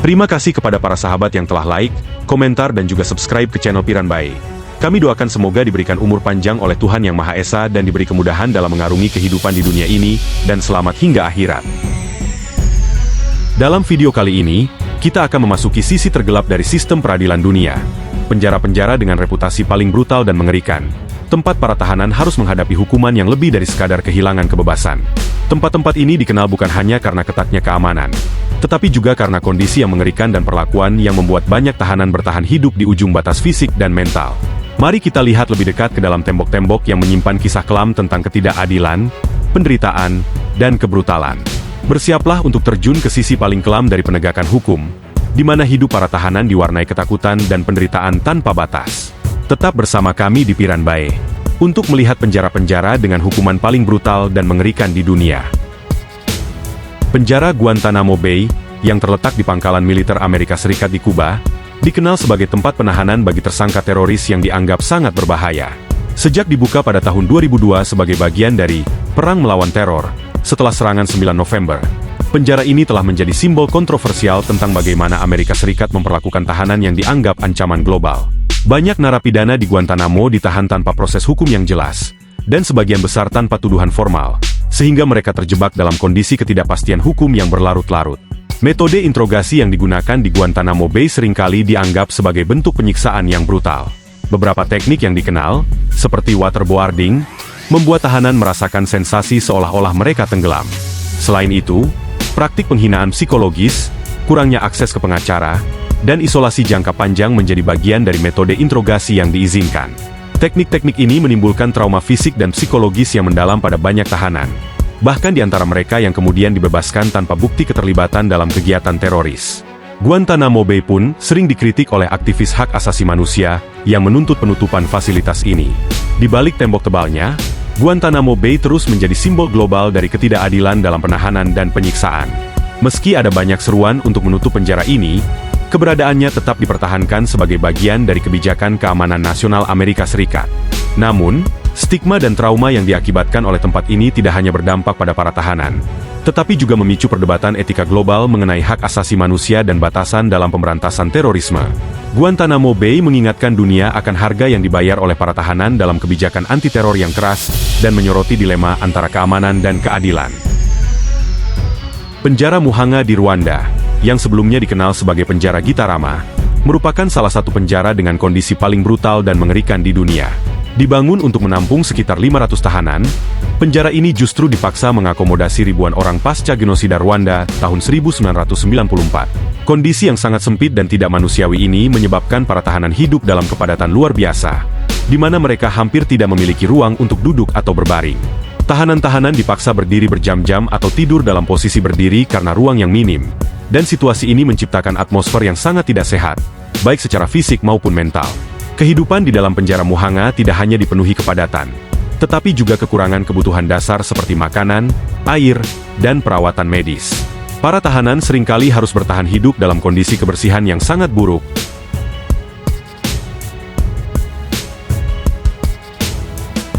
Terima kasih kepada para sahabat yang telah like, komentar dan juga subscribe ke channel Piran Bae. Kami doakan semoga diberikan umur panjang oleh Tuhan Yang Maha Esa dan diberi kemudahan dalam mengarungi kehidupan di dunia ini, dan selamat hingga akhirat. Dalam video kali ini, kita akan memasuki sisi tergelap dari sistem peradilan dunia. Penjara-penjara dengan reputasi paling brutal dan mengerikan. Tempat para tahanan harus menghadapi hukuman yang lebih dari sekadar kehilangan kebebasan. Tempat-tempat ini dikenal bukan hanya karena ketatnya keamanan, tetapi juga karena kondisi yang mengerikan dan perlakuan yang membuat banyak tahanan bertahan hidup di ujung batas fisik dan mental. Mari kita lihat lebih dekat ke dalam tembok-tembok yang menyimpan kisah kelam tentang ketidakadilan, penderitaan, dan kebrutalan. Bersiaplah untuk terjun ke sisi paling kelam dari penegakan hukum, di mana hidup para tahanan diwarnai ketakutan dan penderitaan tanpa batas. Tetap bersama kami di Piran Bae, untuk melihat penjara-penjara dengan hukuman paling brutal dan mengerikan di dunia. Penjara Guantanamo Bay, yang terletak di pangkalan militer Amerika Serikat di Kuba, dikenal sebagai tempat penahanan bagi tersangka teroris yang dianggap sangat berbahaya. Sejak dibuka pada tahun 2002 sebagai bagian dari Perang Melawan Teror, setelah serangan 9 November, penjara ini telah menjadi simbol kontroversial tentang bagaimana Amerika Serikat memperlakukan tahanan yang dianggap ancaman global. Banyak narapidana di Guantanamo ditahan tanpa proses hukum yang jelas, dan sebagian besar tanpa tuduhan formal, sehingga mereka terjebak dalam kondisi ketidakpastian hukum yang berlarut-larut. Metode interogasi yang digunakan di Guantanamo Bay seringkali dianggap sebagai bentuk penyiksaan yang brutal. Beberapa teknik yang dikenal, seperti waterboarding, membuat tahanan merasakan sensasi seolah-olah mereka tenggelam. Selain itu, praktik penghinaan psikologis, kurangnya akses ke pengacara, dan isolasi jangka panjang menjadi bagian dari metode interogasi yang diizinkan. Teknik-teknik ini menimbulkan trauma fisik dan psikologis yang mendalam pada banyak tahanan, bahkan di antara mereka yang kemudian dibebaskan tanpa bukti keterlibatan dalam kegiatan teroris. Guantanamo Bay pun sering dikritik oleh aktivis hak asasi manusia yang menuntut penutupan fasilitas ini. Di balik tembok tebalnya, Guantanamo Bay terus menjadi simbol global dari ketidakadilan dalam penahanan dan penyiksaan. Meski ada banyak seruan untuk menutup penjara ini, keberadaannya tetap dipertahankan sebagai bagian dari kebijakan keamanan nasional Amerika Serikat. Namun, stigma dan trauma yang diakibatkan oleh tempat ini tidak hanya berdampak pada para tahanan, tetapi juga memicu perdebatan etika global mengenai hak asasi manusia dan batasan dalam pemberantasan terorisme. Guantanamo Bay mengingatkan dunia akan harga yang dibayar oleh para tahanan dalam kebijakan anti-teror yang keras, dan menyoroti dilema antara keamanan dan keadilan. Penjara Muhanga di Rwanda, yang sebelumnya dikenal sebagai penjara Gitarama, merupakan salah satu penjara dengan kondisi paling brutal dan mengerikan di dunia. Dibangun untuk menampung sekitar 500 tahanan, penjara ini justru dipaksa mengakomodasi ribuan orang pasca genosida Rwanda tahun 1994. Kondisi yang sangat sempit dan tidak manusiawi ini menyebabkan para tahanan hidup dalam kepadatan luar biasa, di mana mereka hampir tidak memiliki ruang untuk duduk atau berbaring. Tahanan-tahanan dipaksa berdiri berjam-jam atau tidur dalam posisi berdiri karena ruang yang minim, dan situasi ini menciptakan atmosfer yang sangat tidak sehat, baik secara fisik maupun mental. Kehidupan di dalam penjara Muhanga tidak hanya dipenuhi kepadatan, tetapi juga kekurangan kebutuhan dasar seperti makanan, air, dan perawatan medis. Para tahanan seringkali harus bertahan hidup dalam kondisi kebersihan yang sangat buruk.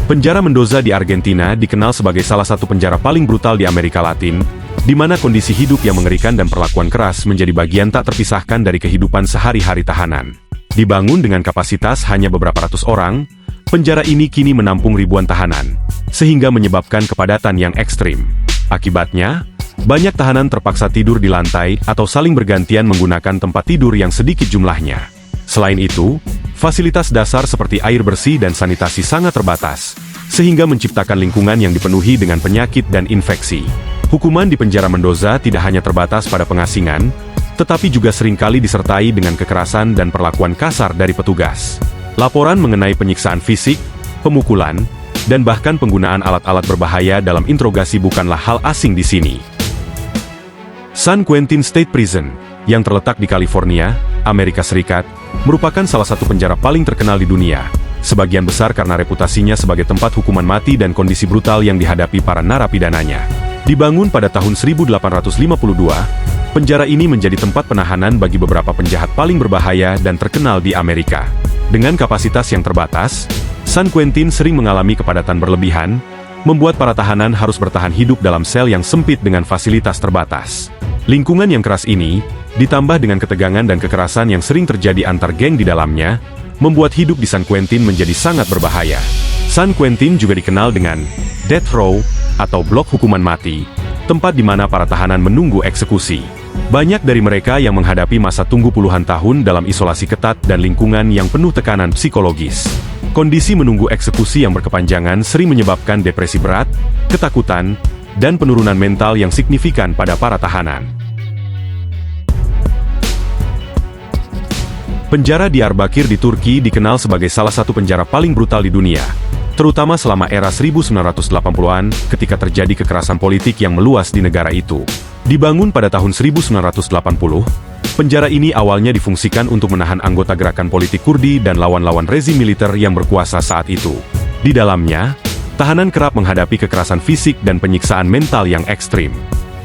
Penjara Mendoza di Argentina dikenal sebagai salah satu penjara paling brutal di Amerika Latin, di mana kondisi hidup yang mengerikan dan perlakuan keras menjadi bagian tak terpisahkan dari kehidupan sehari-hari tahanan. Dibangun dengan kapasitas hanya beberapa ratus orang, penjara ini kini menampung ribuan tahanan, sehingga menyebabkan kepadatan yang ekstrim. Akibatnya, banyak tahanan terpaksa tidur di lantai atau saling bergantian menggunakan tempat tidur yang sedikit jumlahnya. Selain itu, fasilitas dasar seperti air bersih dan sanitasi sangat terbatas, sehingga menciptakan lingkungan yang dipenuhi dengan penyakit dan infeksi. Hukuman di penjara Mendoza tidak hanya terbatas pada pengasingan, tetapi juga seringkali disertai dengan kekerasan dan perlakuan kasar dari petugas. Laporan mengenai penyiksaan fisik, pemukulan, dan bahkan penggunaan alat-alat berbahaya dalam interogasi bukanlah hal asing di sini. San Quentin State Prison, yang terletak di California, Amerika Serikat, merupakan salah satu penjara paling terkenal di dunia, sebagian besar karena reputasinya sebagai tempat hukuman mati dan kondisi brutal yang dihadapi para narapidananya. Dibangun pada tahun 1852, penjara ini menjadi tempat penahanan bagi beberapa penjahat paling berbahaya dan terkenal di Amerika. Dengan kapasitas yang terbatas, San Quentin sering mengalami kepadatan berlebihan, membuat para tahanan harus bertahan hidup dalam sel yang sempit dengan fasilitas terbatas. Lingkungan yang keras ini Ditambah dengan ketegangan dan kekerasan yang sering terjadi antar geng di dalamnya, membuat hidup di San Quentin menjadi sangat berbahaya. San Quentin juga dikenal dengan Death Row, atau blok hukuman mati, tempat di mana para tahanan menunggu eksekusi. Banyak dari mereka yang menghadapi masa tunggu puluhan tahun dalam isolasi ketat dan lingkungan yang penuh tekanan psikologis. Kondisi menunggu eksekusi yang berkepanjangan sering menyebabkan depresi berat, ketakutan, dan penurunan mental yang signifikan pada para tahanan. Penjara Diyarbakir di Turki dikenal sebagai salah satu penjara paling brutal di dunia, terutama selama era 1980-an ketika terjadi kekerasan politik yang meluas di negara itu. Dibangun pada tahun 1980, penjara ini awalnya difungsikan untuk menahan anggota gerakan politik Kurdi dan lawan-lawan rezim militer yang berkuasa saat itu. Di dalamnya, tahanan kerap menghadapi kekerasan fisik dan penyiksaan mental yang ekstrim.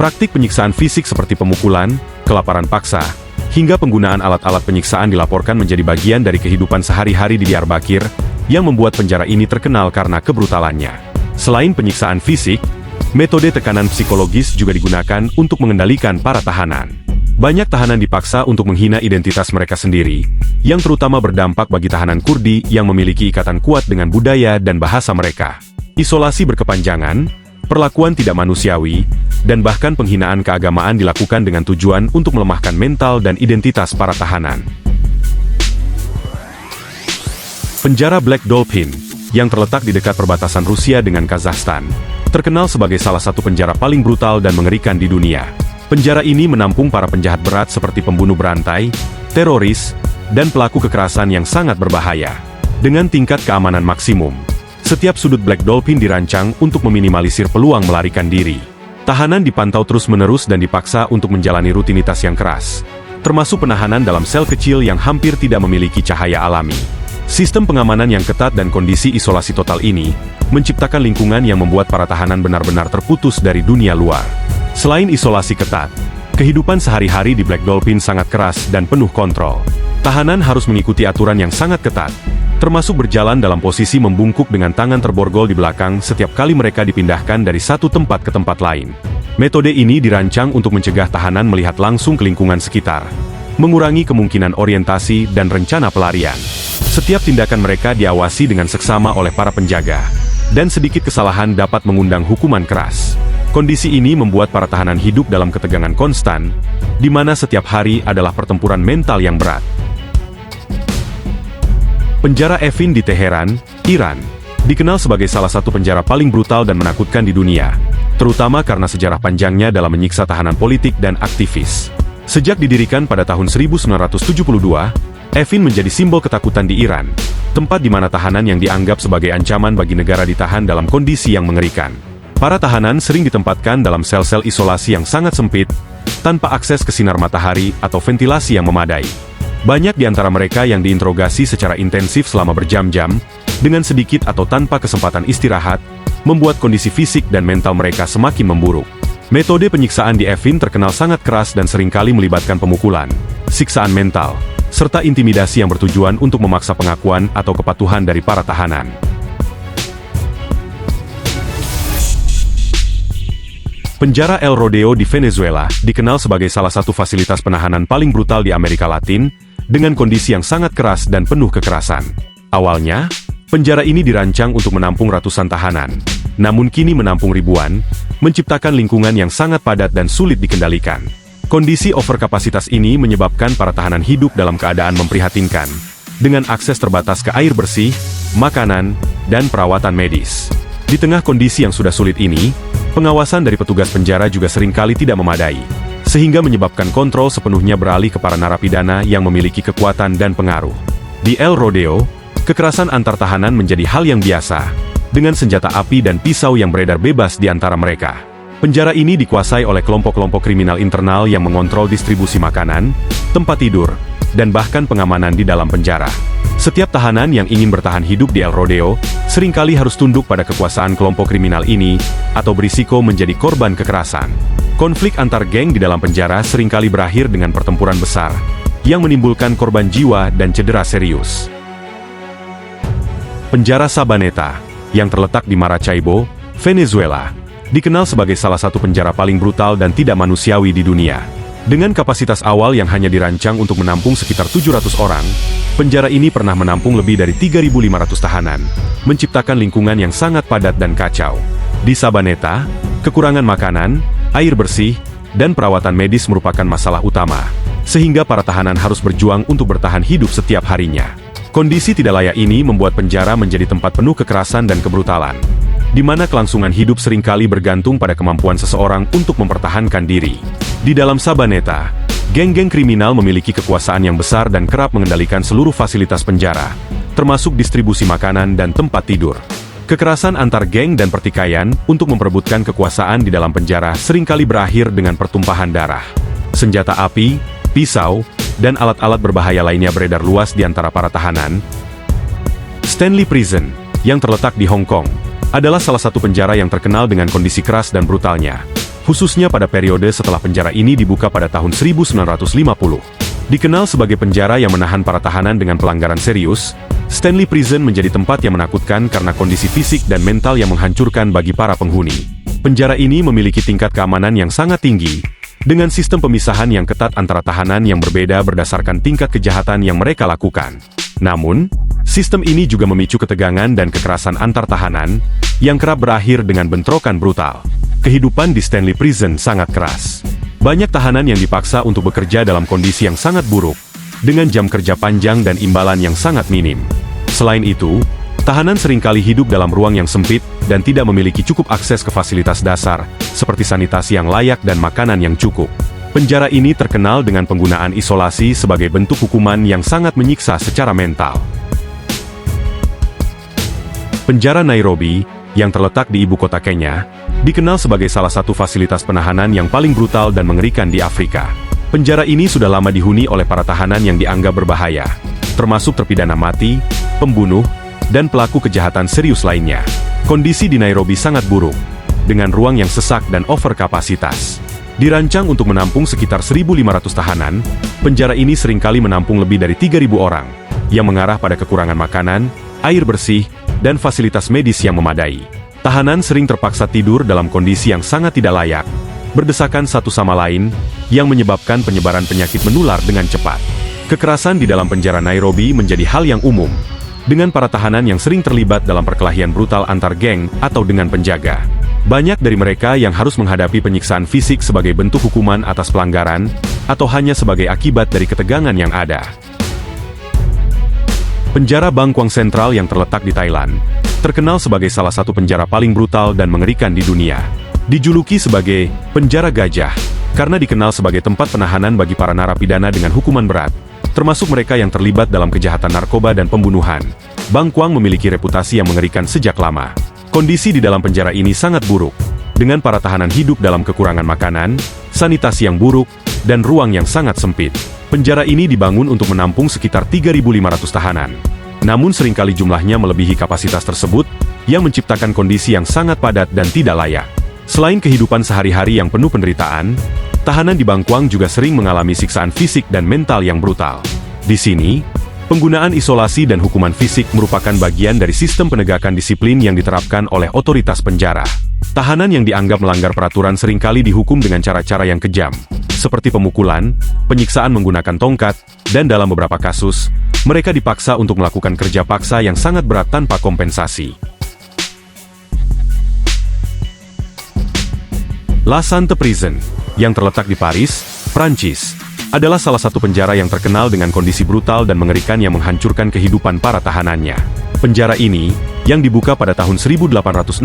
Praktik penyiksaan fisik seperti pemukulan, kelaparan paksa, hingga penggunaan alat-alat penyiksaan dilaporkan menjadi bagian dari kehidupan sehari-hari di Diyarbakir, yang membuat penjara ini terkenal karena kebrutalannya. Selain penyiksaan fisik, metode tekanan psikologis juga digunakan untuk mengendalikan para tahanan. Banyak tahanan dipaksa untuk menghina identitas mereka sendiri, yang terutama berdampak bagi tahanan Kurdi yang memiliki ikatan kuat dengan budaya dan bahasa mereka. Isolasi berkepanjangan, perlakuan tidak manusiawi, dan bahkan penghinaan keagamaan dilakukan dengan tujuan untuk melemahkan mental dan identitas para tahanan. Penjara Black Dolphin, yang terletak di dekat perbatasan Rusia dengan Kazakhstan, terkenal sebagai salah satu penjara paling brutal dan mengerikan di dunia. Penjara ini menampung para penjahat berat seperti pembunuh berantai, teroris, dan pelaku kekerasan yang sangat berbahaya. Dengan tingkat keamanan maksimum, setiap sudut Black Dolphin dirancang untuk meminimalisir peluang melarikan diri. Tahanan dipantau terus-menerus dan dipaksa untuk menjalani rutinitas yang keras, termasuk penahanan dalam sel kecil yang hampir tidak memiliki cahaya alami. Sistem pengamanan yang ketat dan kondisi isolasi total ini menciptakan lingkungan yang membuat para tahanan benar-benar terputus dari dunia luar. Selain isolasi ketat, kehidupan sehari-hari di Black Dolphin sangat keras dan penuh kontrol. Tahanan harus mengikuti aturan yang sangat ketat, termasuk berjalan dalam posisi membungkuk dengan tangan terborgol di belakang setiap kali mereka dipindahkan dari satu tempat ke tempat lain. Metode ini dirancang untuk mencegah tahanan melihat langsung ke lingkungan sekitar, mengurangi kemungkinan orientasi dan rencana pelarian. Setiap tindakan mereka diawasi dengan seksama oleh para penjaga, dan sedikit kesalahan dapat mengundang hukuman keras. Kondisi ini membuat para tahanan hidup dalam ketegangan konstan, di mana setiap hari adalah pertempuran mental yang berat. Penjara Evin di Teheran, Iran, dikenal sebagai salah satu penjara paling brutal dan menakutkan di dunia, terutama karena sejarah panjangnya dalam menyiksa tahanan politik dan aktivis. Sejak didirikan pada tahun 1972, Evin menjadi simbol ketakutan di Iran, tempat di mana tahanan yang dianggap sebagai ancaman bagi negara ditahan dalam kondisi yang mengerikan. Para tahanan sering ditempatkan dalam sel-sel isolasi yang sangat sempit, tanpa akses ke sinar matahari atau ventilasi yang memadai. Banyak di antara mereka yang diinterogasi secara intensif selama berjam-jam, dengan sedikit atau tanpa kesempatan istirahat, membuat kondisi fisik dan mental mereka semakin memburuk. Metode penyiksaan di Evin terkenal sangat keras dan seringkali melibatkan pemukulan, siksaan mental, serta intimidasi yang bertujuan untuk memaksa pengakuan atau kepatuhan dari para tahanan. Penjara El Rodeo di Venezuela dikenal sebagai salah satu fasilitas penahanan paling brutal di Amerika Latin, dengan kondisi yang sangat keras dan penuh kekerasan. Awalnya, penjara ini dirancang untuk menampung ratusan tahanan, namun kini menampung ribuan, menciptakan lingkungan yang sangat padat dan sulit dikendalikan. Kondisi overkapasitas ini menyebabkan para tahanan hidup dalam keadaan memprihatinkan, dengan akses terbatas ke air bersih, makanan, dan perawatan medis. Di tengah kondisi yang sudah sulit ini, pengawasan dari petugas penjara juga seringkali tidak memadai, sehingga menyebabkan kontrol sepenuhnya beralih ke para narapidana yang memiliki kekuatan dan pengaruh. Di El Rodeo, kekerasan antar tahanan menjadi hal yang biasa, dengan senjata api dan pisau yang beredar bebas di antara mereka. Penjara ini dikuasai oleh kelompok-kelompok kriminal internal yang mengontrol distribusi makanan, tempat tidur, dan bahkan pengamanan di dalam penjara. Setiap tahanan yang ingin bertahan hidup di El Rodeo, seringkali harus tunduk pada kekuasaan kelompok kriminal ini, atau berisiko menjadi korban kekerasan. Konflik antar geng di dalam penjara seringkali berakhir dengan pertempuran besar, yang menimbulkan korban jiwa dan cedera serius. Penjara Sabaneta, yang terletak di Maracaibo, Venezuela, dikenal sebagai salah satu penjara paling brutal dan tidak manusiawi di dunia. Dengan kapasitas awal yang hanya dirancang untuk menampung sekitar 700 orang, penjara ini pernah menampung lebih dari 3.500 tahanan, menciptakan lingkungan yang sangat padat dan kacau. Di Sabaneta, kekurangan makanan, air bersih, dan perawatan medis merupakan masalah utama, sehingga para tahanan harus berjuang untuk bertahan hidup setiap harinya. Kondisi tidak layak ini membuat penjara menjadi tempat penuh kekerasan dan kebrutalan, di mana kelangsungan hidup seringkali bergantung pada kemampuan seseorang untuk mempertahankan diri. Di dalam Sabaneta, geng-geng kriminal memiliki kekuasaan yang besar dan kerap mengendalikan seluruh fasilitas penjara, termasuk distribusi makanan dan tempat tidur. Kekerasan antar geng dan pertikaian untuk memperebutkan kekuasaan di dalam penjara seringkali berakhir dengan pertumpahan darah. Senjata api, pisau, dan alat-alat berbahaya lainnya beredar luas di antara para tahanan. Stanley Prison, yang terletak di Hong Kong, adalah salah satu penjara yang terkenal dengan kondisi keras dan brutalnya, khususnya pada periode setelah penjara ini dibuka pada tahun 1950. Dikenal sebagai penjara yang menahan para tahanan dengan pelanggaran serius, Stanley Prison menjadi tempat yang menakutkan karena kondisi fisik dan mental yang menghancurkan bagi para penghuni. Penjara ini memiliki tingkat keamanan yang sangat tinggi, dengan sistem pemisahan yang ketat antara tahanan yang berbeda berdasarkan tingkat kejahatan yang mereka lakukan. Namun, sistem ini juga memicu ketegangan dan kekerasan antar tahanan, yang kerap berakhir dengan bentrokan brutal. Kehidupan di Stanley Prison sangat keras. Banyak tahanan yang dipaksa untuk bekerja dalam kondisi yang sangat buruk, dengan jam kerja panjang dan imbalan yang sangat minim. Selain itu, tahanan seringkali hidup dalam ruang yang sempit dan tidak memiliki cukup akses ke fasilitas dasar, seperti sanitasi yang layak dan makanan yang cukup. Penjara ini terkenal dengan penggunaan isolasi sebagai bentuk hukuman yang sangat menyiksa secara mental. Penjara Nairobi, yang terletak di ibu kota Kenya, dikenal sebagai salah satu fasilitas penahanan yang paling brutal dan mengerikan di Afrika. Penjara ini sudah lama dihuni oleh para tahanan yang dianggap berbahaya, termasuk terpidana mati, pembunuh, dan pelaku kejahatan serius lainnya. Kondisi di Nairobi sangat buruk, dengan ruang yang sesak dan overkapasitas. Dirancang untuk menampung sekitar 1.500 tahanan, penjara ini seringkali menampung lebih dari 3.000 orang, yang mengarah pada kekurangan makanan, air bersih, dan fasilitas medis yang memadai. Tahanan sering terpaksa tidur dalam kondisi yang sangat tidak layak, berdesakan satu sama lain, yang menyebabkan penyebaran penyakit menular dengan cepat. Kekerasan di dalam penjara Nairobi menjadi hal yang umum, dengan para tahanan yang sering terlibat dalam perkelahian brutal antar geng atau dengan penjaga. Banyak dari mereka yang harus menghadapi penyiksaan fisik sebagai bentuk hukuman atas pelanggaran, atau hanya sebagai akibat dari ketegangan yang ada. Penjara Bangkwang Sentral yang terletak di Thailand, terkenal sebagai salah satu penjara paling brutal dan mengerikan di dunia. Dijuluki sebagai penjara gajah, karena dikenal sebagai tempat penahanan bagi para narapidana dengan hukuman berat, termasuk mereka yang terlibat dalam kejahatan narkoba dan pembunuhan. Bangkwang memiliki reputasi yang mengerikan sejak lama. Kondisi di dalam penjara ini sangat buruk, dengan para tahanan hidup dalam kekurangan makanan, sanitasi yang buruk, dan ruang yang sangat sempit. Penjara ini dibangun untuk menampung sekitar 3.500 tahanan. Namun seringkali jumlahnya melebihi kapasitas tersebut, yang menciptakan kondisi yang sangat padat dan tidak layak. Selain kehidupan sehari-hari yang penuh penderitaan, tahanan di Bangkwang juga sering mengalami siksaan fisik dan mental yang brutal. Di sini, penggunaan isolasi dan hukuman fisik merupakan bagian dari sistem penegakan disiplin yang diterapkan oleh otoritas penjara. Tahanan yang dianggap melanggar peraturan seringkali dihukum dengan cara-cara yang kejam, seperti pemukulan, penyiksaan menggunakan tongkat, dan dalam beberapa kasus, mereka dipaksa untuk melakukan kerja paksa yang sangat berat tanpa kompensasi. La Sante Prison, yang terletak di Paris, Prancis, adalah salah satu penjara yang terkenal dengan kondisi brutal dan mengerikan yang menghancurkan kehidupan para tahanannya. Penjara ini, yang dibuka pada tahun 1867,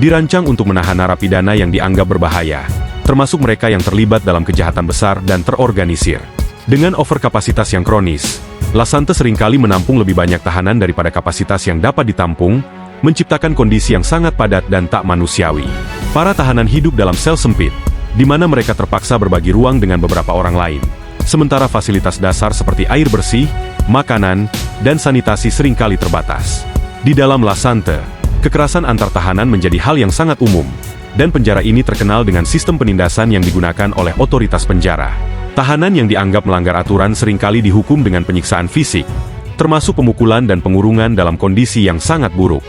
dirancang untuk menahan narapidana yang dianggap berbahaya, termasuk mereka yang terlibat dalam kejahatan besar dan terorganisir. Dengan overkapasitas yang kronis, La Sante seringkali menampung lebih banyak tahanan daripada kapasitas yang dapat ditampung, menciptakan kondisi yang sangat padat dan tak manusiawi. Para tahanan hidup dalam sel sempit, di mana mereka terpaksa berbagi ruang dengan beberapa orang lain. Sementara fasilitas dasar seperti air bersih, makanan, dan sanitasi seringkali terbatas. Di dalam La Sante, kekerasan antar tahanan menjadi hal yang sangat umum, dan penjara ini terkenal dengan sistem penindasan yang digunakan oleh otoritas penjara. Tahanan yang dianggap melanggar aturan seringkali dihukum dengan penyiksaan fisik, termasuk pemukulan dan pengurungan dalam kondisi yang sangat buruk.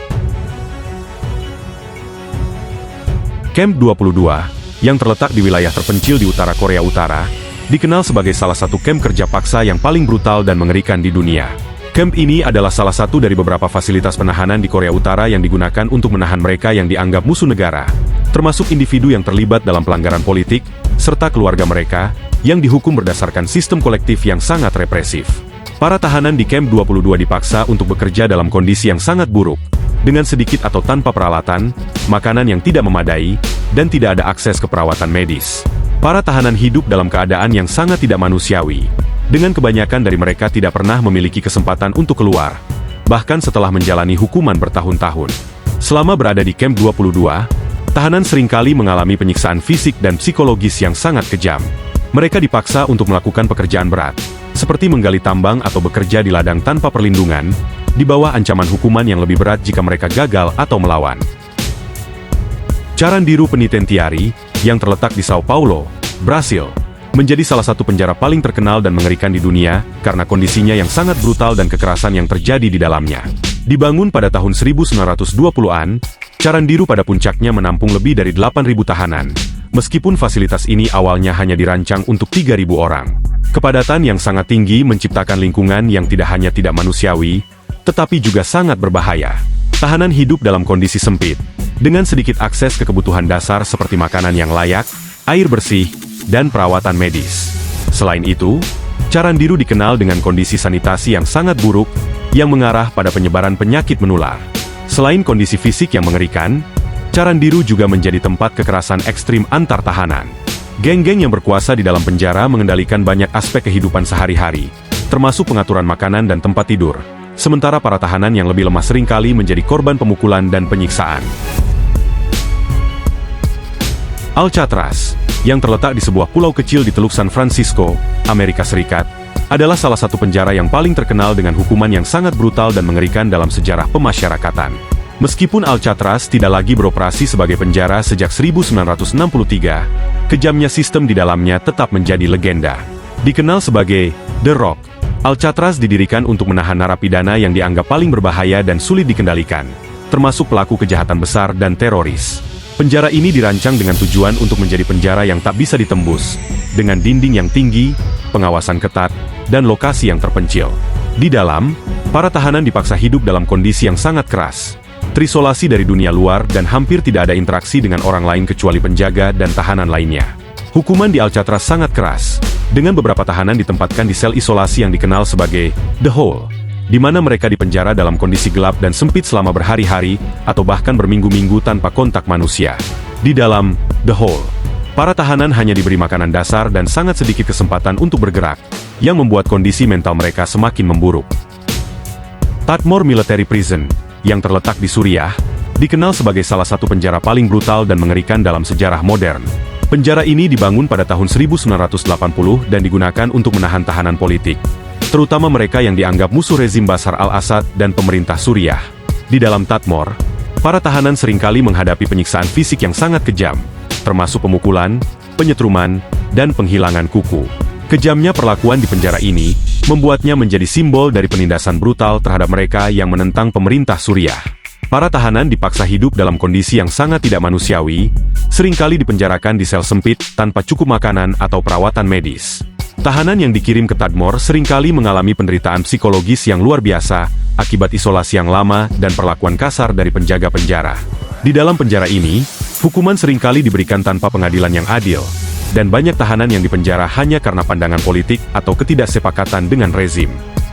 Camp 22, yang terletak di wilayah terpencil di utara Korea Utara, dikenal sebagai salah satu kamp kerja paksa yang paling brutal dan mengerikan di dunia. Kamp ini adalah salah satu dari beberapa fasilitas penahanan di Korea Utara yang digunakan untuk menahan mereka yang dianggap musuh negara, termasuk individu yang terlibat dalam pelanggaran politik, serta keluarga mereka, yang dihukum berdasarkan sistem kolektif yang sangat represif. Para tahanan di Camp 22 dipaksa untuk bekerja dalam kondisi yang sangat buruk, dengan sedikit atau tanpa peralatan, makanan yang tidak memadai, dan tidak ada akses ke perawatan medis. Para tahanan hidup dalam keadaan yang sangat tidak manusiawi, dengan kebanyakan dari mereka tidak pernah memiliki kesempatan untuk keluar, bahkan setelah menjalani hukuman bertahun-tahun. Selama berada di Camp 22, tahanan seringkali mengalami penyiksaan fisik dan psikologis yang sangat kejam. Mereka dipaksa untuk melakukan pekerjaan berat, seperti menggali tambang atau bekerja di ladang tanpa perlindungan, di bawah ancaman hukuman yang lebih berat jika mereka gagal atau melawan. Carandiru Penitentiary, yang terletak di Sao Paulo, Brasil, menjadi salah satu penjara paling terkenal dan mengerikan di dunia, karena kondisinya yang sangat brutal dan kekerasan yang terjadi di dalamnya. Dibangun pada tahun 1920-an, Carandiru pada puncaknya menampung lebih dari 8.000 tahanan, meskipun fasilitas ini awalnya hanya dirancang untuk 3.000 orang. Kepadatan yang sangat tinggi menciptakan lingkungan yang tidak hanya tidak manusiawi, tetapi juga sangat berbahaya. Tahanan hidup dalam kondisi sempit, dengan sedikit akses ke kebutuhan dasar seperti makanan yang layak, air bersih, dan perawatan medis. Selain itu, Carandiru dikenal dengan kondisi sanitasi yang sangat buruk, yang mengarah pada penyebaran penyakit menular. Selain kondisi fisik yang mengerikan, Carandiru juga menjadi tempat kekerasan ekstrim antar tahanan. Geng-geng yang berkuasa di dalam penjara mengendalikan banyak aspek kehidupan sehari-hari, termasuk pengaturan makanan dan tempat tidur, sementara para tahanan yang lebih lemah seringkali menjadi korban pemukulan dan penyiksaan. Alcatraz, yang terletak di sebuah pulau kecil di Teluk San Francisco, Amerika Serikat, adalah salah satu penjara yang paling terkenal dengan hukuman yang sangat brutal dan mengerikan dalam sejarah pemasyarakatan. Meskipun Alcatraz tidak lagi beroperasi sebagai penjara sejak 1963, kejamnya sistem di dalamnya tetap menjadi legenda. Dikenal sebagai The Rock, Alcatraz didirikan untuk menahan narapidana yang dianggap paling berbahaya dan sulit dikendalikan, termasuk pelaku kejahatan besar dan teroris. Penjara ini dirancang dengan tujuan untuk menjadi penjara yang tak bisa ditembus, dengan dinding yang tinggi, pengawasan ketat, dan lokasi yang terpencil. Di dalam, para tahanan dipaksa hidup dalam kondisi yang sangat keras, terisolasi dari dunia luar dan hampir tidak ada interaksi dengan orang lain kecuali penjaga dan tahanan lainnya. Hukuman di Alcatraz sangat keras, dengan beberapa tahanan ditempatkan di sel isolasi yang dikenal sebagai The Hole, di mana mereka dipenjara dalam kondisi gelap dan sempit selama berhari-hari, atau bahkan berminggu-minggu tanpa kontak manusia. Di dalam The Hole, para tahanan hanya diberi makanan dasar dan sangat sedikit kesempatan untuk bergerak, yang membuat kondisi mental mereka semakin memburuk. Tadmor Military Prison, yang terletak di Suriah, dikenal sebagai salah satu penjara paling brutal dan mengerikan dalam sejarah modern. Penjara ini dibangun pada tahun 1980 dan digunakan untuk menahan tahanan politik, terutama mereka yang dianggap musuh rezim Bashar al-Assad dan pemerintah Suriah. Di dalam Tadmor, para tahanan seringkali menghadapi penyiksaan fisik yang sangat kejam, termasuk pemukulan, penyetruman, dan penghilangan kuku. Kejamnya perlakuan di penjara ini membuatnya menjadi simbol dari penindasan brutal terhadap mereka yang menentang pemerintah Suriah. Para tahanan dipaksa hidup dalam kondisi yang sangat tidak manusiawi, seringkali dipenjarakan di sel sempit tanpa cukup makanan atau perawatan medis. Tahanan yang dikirim ke Tadmor seringkali mengalami penderitaan psikologis yang luar biasa akibat isolasi yang lama dan perlakuan kasar dari penjaga penjara. Di dalam penjara ini, hukuman seringkali diberikan tanpa pengadilan yang adil, dan banyak tahanan yang dipenjara hanya karena pandangan politik atau ketidaksepakatan dengan rezim.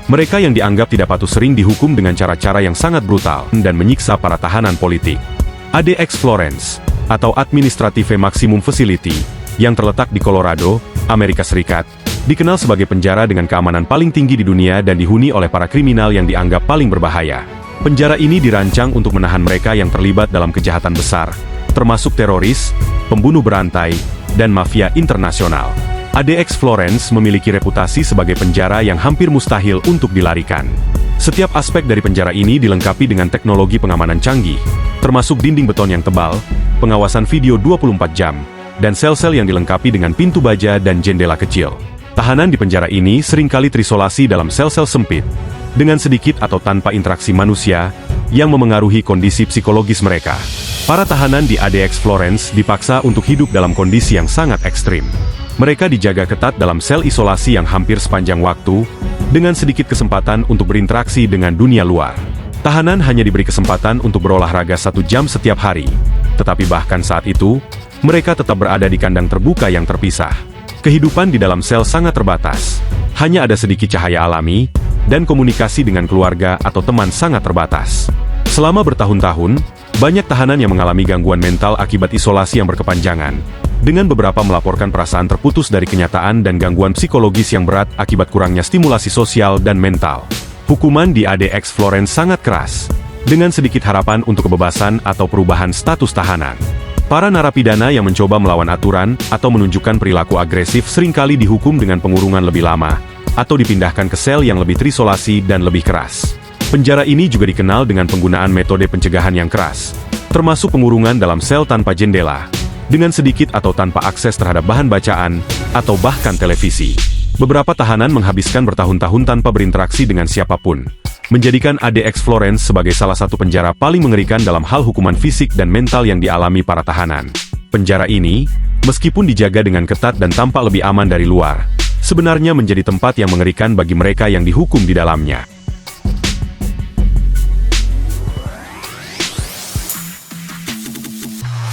Mereka yang dianggap tidak patuh sering dihukum dengan cara-cara yang sangat brutal dan menyiksa para tahanan politik. ADX Florence, atau Administrative Maximum Facility, yang terletak di Colorado, Amerika Serikat, dikenal sebagai penjara dengan keamanan paling tinggi di dunia dan dihuni oleh para kriminal yang dianggap paling berbahaya. Penjara ini dirancang untuk menahan mereka yang terlibat dalam kejahatan besar, termasuk teroris, pembunuh berantai, dan mafia internasional. ADX Florence memiliki reputasi sebagai penjara yang hampir mustahil untuk dilarikan. Setiap aspek dari penjara ini dilengkapi dengan teknologi pengamanan canggih, termasuk dinding beton yang tebal, pengawasan video 24 jam, dan sel-sel yang dilengkapi dengan pintu baja dan jendela kecil. Tahanan di penjara ini seringkali terisolasi dalam sel-sel sempit, dengan sedikit atau tanpa interaksi manusia, yang memengaruhi kondisi psikologis mereka. Para tahanan di ADX Florence dipaksa untuk hidup dalam kondisi yang sangat ekstrim. Mereka dijaga ketat dalam sel isolasi yang hampir sepanjang waktu, dengan sedikit kesempatan untuk berinteraksi dengan dunia luar. Tahanan hanya diberi kesempatan untuk berolahraga 1 jam setiap hari. Tetapi bahkan saat itu, mereka tetap berada di kandang terbuka yang terpisah. Kehidupan di dalam sel sangat terbatas. Hanya ada sedikit cahaya alami, dan komunikasi dengan keluarga atau teman sangat terbatas. Selama bertahun-tahun, banyak tahanan yang mengalami gangguan mental akibat isolasi yang berkepanjangan, dengan beberapa melaporkan perasaan terputus dari kenyataan dan gangguan psikologis yang berat akibat kurangnya stimulasi sosial dan mental. Hukuman di ADX Florence sangat keras, dengan sedikit harapan untuk kebebasan atau perubahan status tahanan. Para narapidana yang mencoba melawan aturan atau menunjukkan perilaku agresif seringkali dihukum dengan pengurungan lebih lama, atau dipindahkan ke sel yang lebih terisolasi dan lebih keras. Penjara ini juga dikenal dengan penggunaan metode pencegahan yang keras, termasuk pengurungan dalam sel tanpa jendela, dengan sedikit atau tanpa akses terhadap bahan bacaan, atau bahkan televisi. Beberapa tahanan menghabiskan bertahun-tahun tanpa berinteraksi dengan siapapun, menjadikan ADX Florence sebagai salah satu penjara paling mengerikan dalam hal hukuman fisik dan mental yang dialami para tahanan. Penjara ini, meskipun dijaga dengan ketat dan tampak lebih aman dari luar, sebenarnya menjadi tempat yang mengerikan bagi mereka yang dihukum di dalamnya.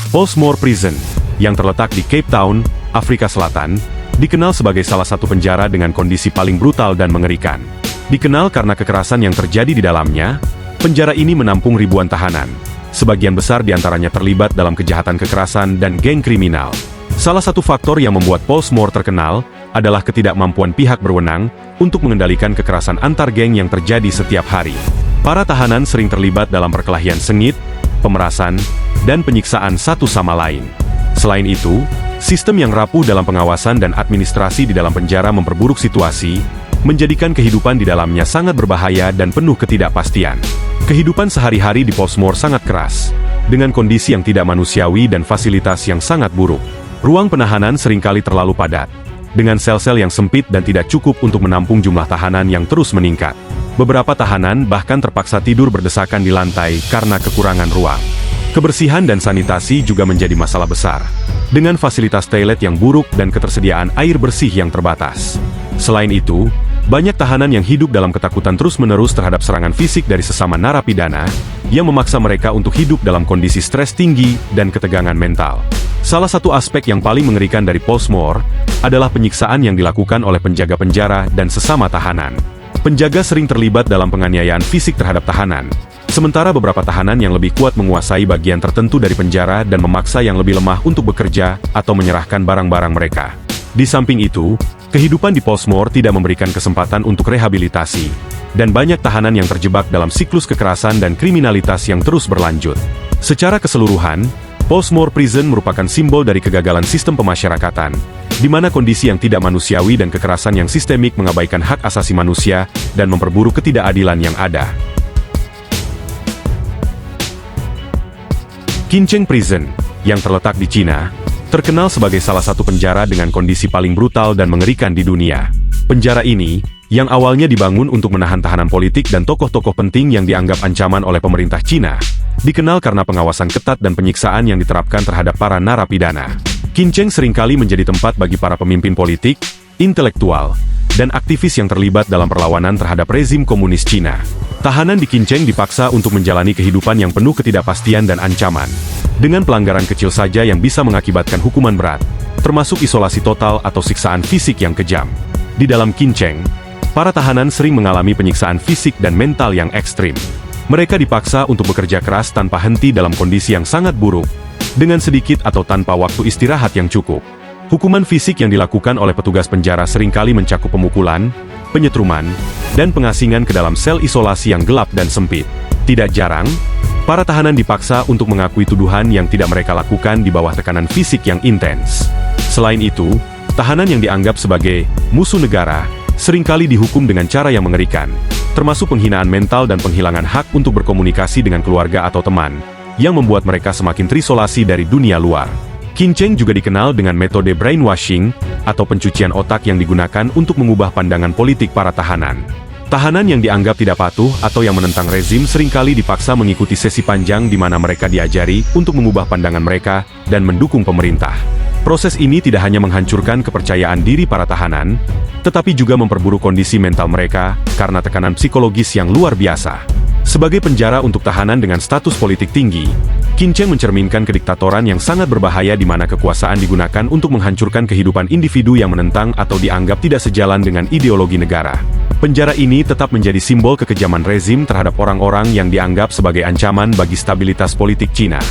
Pollsmoor Prison, yang terletak di Cape Town, Afrika Selatan, dikenal sebagai salah satu penjara dengan kondisi paling brutal dan mengerikan. Dikenal karena kekerasan yang terjadi di dalamnya, penjara ini menampung ribuan tahanan. Sebagian besar diantaranya terlibat dalam kejahatan kekerasan dan geng kriminal. Salah satu faktor yang membuat Pollsmoor terkenal adalah ketidakmampuan pihak berwenang untuk mengendalikan kekerasan antar geng yang terjadi setiap hari. Para tahanan sering terlibat dalam perkelahian sengit, pemerasan, dan penyiksaan satu sama lain. Selain itu, sistem yang rapuh dalam pengawasan dan administrasi di dalam penjara memperburuk situasi, menjadikan kehidupan di dalamnya sangat berbahaya dan penuh ketidakpastian. Kehidupan sehari-hari di Pollsmoor sangat keras, dengan kondisi yang tidak manusiawi dan fasilitas yang sangat buruk. Ruang penahanan seringkali terlalu padat, dengan sel-sel yang sempit dan tidak cukup untuk menampung jumlah tahanan yang terus meningkat. Beberapa tahanan bahkan terpaksa tidur berdesakan di lantai karena kekurangan ruang. Kebersihan dan sanitasi juga menjadi masalah besar, dengan fasilitas toilet yang buruk dan ketersediaan air bersih yang terbatas. Selain itu, banyak tahanan yang hidup dalam ketakutan terus-menerus terhadap serangan fisik dari sesama narapidana, yang memaksa mereka untuk hidup dalam kondisi stres tinggi dan ketegangan mental. Salah satu aspek yang paling mengerikan dari Pollsmoor adalah penyiksaan yang dilakukan oleh penjaga penjara dan sesama tahanan. Penjaga sering terlibat dalam penganiayaan fisik terhadap tahanan, sementara beberapa tahanan yang lebih kuat menguasai bagian tertentu dari penjara dan memaksa yang lebih lemah untuk bekerja atau menyerahkan barang-barang mereka. Di samping itu, kehidupan di Pollsmoor tidak memberikan kesempatan untuk rehabilitasi, dan banyak tahanan yang terjebak dalam siklus kekerasan dan kriminalitas yang terus berlanjut. Secara keseluruhan, Pollsmoor Prison merupakan simbol dari kegagalan sistem pemasyarakatan, di mana kondisi yang tidak manusiawi dan kekerasan yang sistemik mengabaikan hak asasi manusia dan memperburuk ketidakadilan yang ada. Kincheng Prison, yang terletak di Cina, terkenal sebagai salah satu penjara dengan kondisi paling brutal dan mengerikan di dunia. Penjara ini, yang awalnya dibangun untuk menahan tahanan politik dan tokoh-tokoh penting yang dianggap ancaman oleh pemerintah Cina, dikenal karena pengawasan ketat dan penyiksaan yang diterapkan terhadap para narapidana. Kincheng seringkali menjadi tempat bagi para pemimpin politik, intelektual, dan aktivis yang terlibat dalam perlawanan terhadap rezim komunis Cina. Tahanan di Kincheng dipaksa untuk menjalani kehidupan yang penuh ketidakpastian dan ancaman, dengan pelanggaran kecil saja yang bisa mengakibatkan hukuman berat, termasuk isolasi total atau siksaan fisik yang kejam. Di dalam Kincheng, para tahanan sering mengalami penyiksaan fisik dan mental yang ekstrim. Mereka dipaksa untuk bekerja keras tanpa henti dalam kondisi yang sangat buruk, dengan sedikit atau tanpa waktu istirahat yang cukup. Hukuman fisik yang dilakukan oleh petugas penjara seringkali mencakup pemukulan, penyetruman, dan pengasingan ke dalam sel isolasi yang gelap dan sempit. Tidak jarang, para tahanan dipaksa untuk mengakui tuduhan yang tidak mereka lakukan di bawah tekanan fisik yang intens. Selain itu, tahanan yang dianggap sebagai musuh negara seringkali dihukum dengan cara yang mengerikan, termasuk penghinaan mental dan penghilangan hak untuk berkomunikasi dengan keluarga atau teman, yang membuat mereka semakin terisolasi dari dunia luar. Kincheng juga dikenal dengan metode brainwashing, atau pencucian otak yang digunakan untuk mengubah pandangan politik para tahanan. Tahanan yang dianggap tidak patuh atau yang menentang rezim seringkali dipaksa mengikuti sesi panjang di mana mereka diajari untuk mengubah pandangan mereka dan mendukung pemerintah. Proses ini tidak hanya menghancurkan kepercayaan diri para tahanan, tetapi juga memperburuk kondisi mental mereka karena tekanan psikologis yang luar biasa. Sebagai penjara untuk tahanan dengan status politik tinggi, Kincheng mencerminkan kediktatoran yang sangat berbahaya di mana kekuasaan digunakan untuk menghancurkan kehidupan individu yang menentang atau dianggap tidak sejalan dengan ideologi negara. Penjara ini tetap menjadi simbol kekejaman rezim terhadap orang-orang yang dianggap sebagai ancaman bagi stabilitas politik Cina.